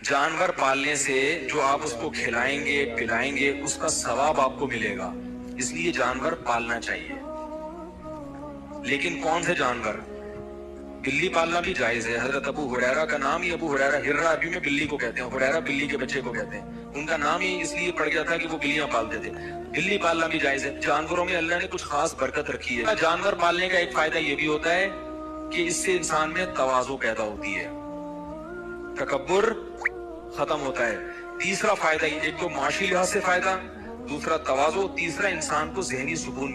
जानवर पालने से जो आप उसको खिलाएंगे पिलाएंगे उसका सवाब आपको मिलेगा, इसलिए जानवर पालना चाहिए। लेकिन कौन से जानवर? बिल्ली पालना भी जायज है। हजरत अबू हुरैरा का नाम ही अबू हुरैरा, हिर्रा अरबी में बिल्ली को कहते हैं, हुरैरा बिल्ली के बच्चे को कहते हैं। उनका नाम ही इसलिए पड़ गया था कि वो बिल्लियां पालते थे। बिल्ली पालना भी जायज है। जानवरों में अल्लाह ने कुछ खास बरकत रखी है। जानवर पालने का एक फायदा ये भी होता है कि इससे इंसान में तवाज़ु पैदा होती है, तकब्बुर खत्म होता है। तीसरा फायदा, एक तो माशी लिहाज से फायदा, दूसरा तवाज़ु, तीसरा इंसान को ज़हनी सुकून